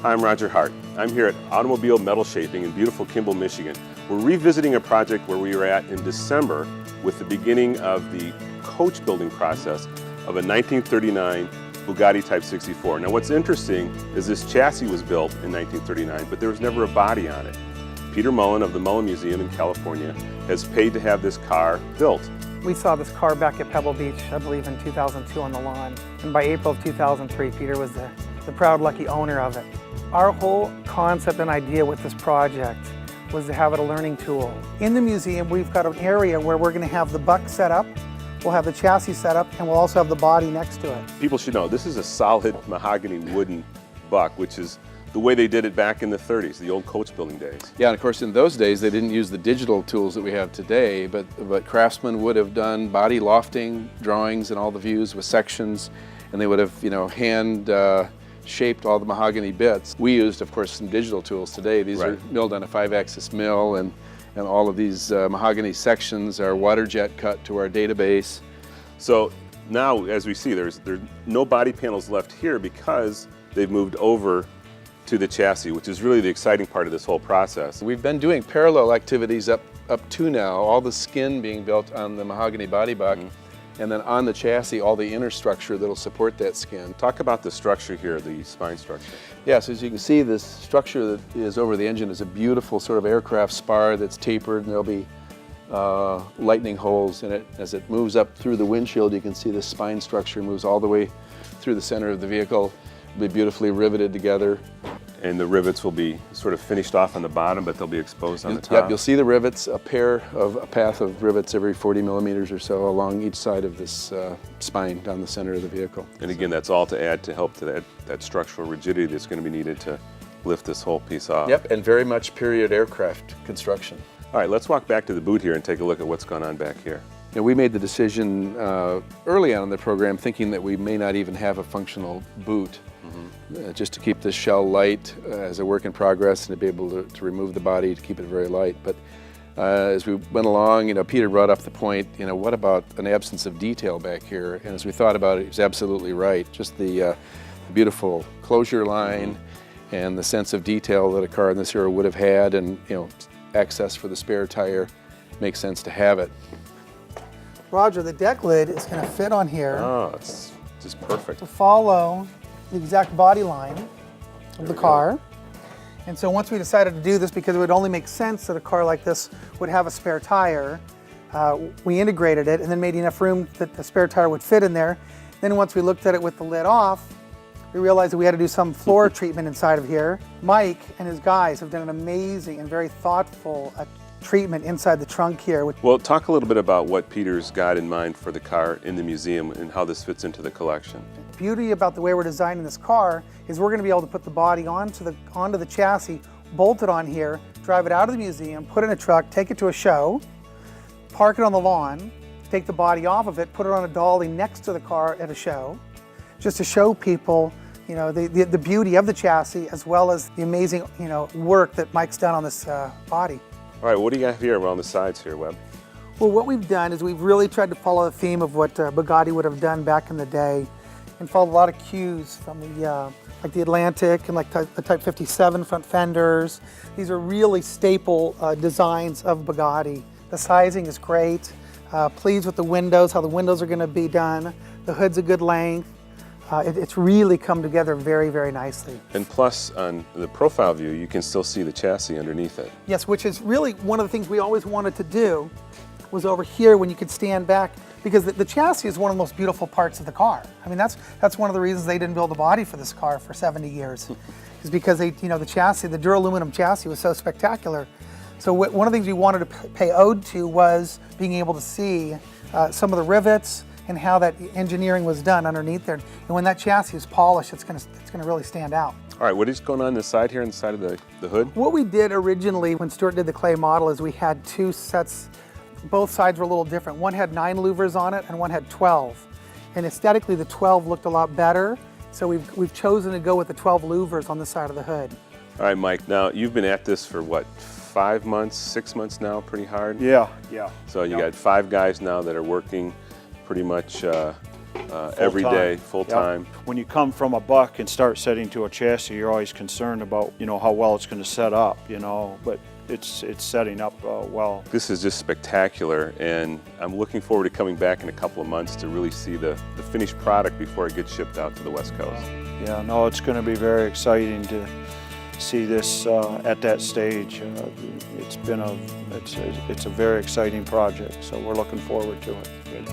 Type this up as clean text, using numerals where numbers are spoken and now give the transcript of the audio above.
Hi, I'm Roger Hart. I'm here at Automobile Metal Shaping in beautiful Kimball, Michigan. We're revisiting a project where we were at in December with the beginning of the coach building process of a 1939 Bugatti Type 64. Now what's interesting is this chassis was built in 1939, but there was never a body on it. Peter Mullen of the Mullen Museum in California has paid to have this car built. We saw this car back at Pebble Beach, I believe in 2002 on the lawn. And by April of 2003, Peter was the proud, lucky owner of it. Our whole concept and idea with this project was to have it a learning tool. In the museum, we've got an area where we're going to have the buck set up, we'll have the chassis set up, and we'll also have the body next to it. People should know this is a solid mahogany wooden buck, which is the way they did it back in the 30s, the old coach building days. Yeah, and of course in those days they didn't use the digital tools that we have today, but craftsmen would have done body lofting drawings and all the views with sections, and they would have, hand shaped all the mahogany bits. We used, of course, some digital tools today. These are milled on a 5-axis mill, and all of these mahogany sections are water jet cut to our database. So now, as we see, there's no body panels left here because they've moved over to the chassis, which is really the exciting part of this whole process. We've been doing parallel activities up to now, all the skin being built on the mahogany body buck, and then on the chassis, all the inner structure that'll support that skin. Talk about the structure here, the spine structure. Yes, as you can see, this structure that is over the engine is a beautiful sort of aircraft spar that's tapered, and there'll be lightning holes in it. As it moves up through the windshield, you can see the spine structure moves all the way through the center of the vehicle. It'll be beautifully riveted together. And the rivets will be sort of finished off on the bottom, but they'll be exposed on the top. Yep, you'll see the rivets, a path of rivets every 40 millimeters or so along each side of this spine down the center of the vehicle. And again, that's all to add to help to that structural rigidity that's going to be needed to lift this whole piece off. Yep, and very much period aircraft construction. All right, let's walk back to the boot here and take a look at what's going on back here. We made the decision early on in the program thinking that we may not even have a functional boot. Just to keep this shell light as a work in progress and to be able to remove the body to keep it very light. But as we went along, Peter brought up the point, what about an absence of detail back here? And as we thought about it, he was absolutely right. Just the beautiful closure line and the sense of detail that a car in this era would have had, and access for the spare tire, makes sense to have it. Roger, the deck lid is going to fit on here. Oh, it's just perfect. To follow the exact body line of the car. And so once we decided to do this, because it would only make sense that a car like this would have a spare tire, we integrated it and then made enough room that the spare tire would fit in there. Then once we looked at it with the lid off, we realized that we had to do some floor treatment inside of here. Mike and his guys have done an amazing and very thoughtful treatment inside the trunk here. Well, talk a little bit about what Peter's got in mind for the car in the museum and how this fits into the collection. The beauty about the way we're designing this car is we're going to be able to put the body onto the chassis, bolt it on here, drive it out of the museum, put it in a truck, take it to a show, park it on the lawn, take the body off of it, put it on a dolly next to the car at a show, just to show people the beauty of the chassis as well as the amazing work that Mike's done on this body. All right, what do you got here around the sides here, Webb? Well, what we've done is we've really tried to follow the theme of what Bugatti would have done back in the day, and followed a lot of cues from the like the Atlantic and like the Type 57 front fenders. These are really staple designs of Bugatti. The sizing is great. Pleased with the windows, how the windows are going to be done. The hood's a good length. It's really come together very, very nicely. And plus, on the profile view, you can still see the chassis underneath it. Yes, which is really one of the things we always wanted to do, was over here when you could stand back, because the chassis is one of the most beautiful parts of the car. I mean, that's one of the reasons they didn't build a body for this car for 70 years, is because the chassis, the duraluminum chassis, was so spectacular. So one of the things we wanted to pay ode to was being able to see some of the rivets and how that engineering was done underneath there. And when that chassis is polished, it's gonna really stand out. All right, what is going on this side here, on the side of the hood? What we did originally when Stuart did the clay model is we had two sets. Both sides were a little different. One had 9 louvers on it and one had 12. And aesthetically, the 12 looked a lot better. So we've chosen to go with the 12 louvers on the side of the hood. All right, Mike, now you've been at this for what, 5 months, 6 months now, pretty hard? Yeah. So you got 5 guys now that are working pretty much every day, Full-time. full Yep. time. When you come from a buck and start setting to a chassis, you're always concerned about, you know, how well it's going to set up, you know, but it's setting up well. This is just spectacular, and I'm looking forward to coming back in a couple of months to really see the finished product before it gets shipped out to the West Coast. Yeah, no, it's going to be very exciting to see this at that stage. It's a very exciting project, so we're looking forward to it. Good.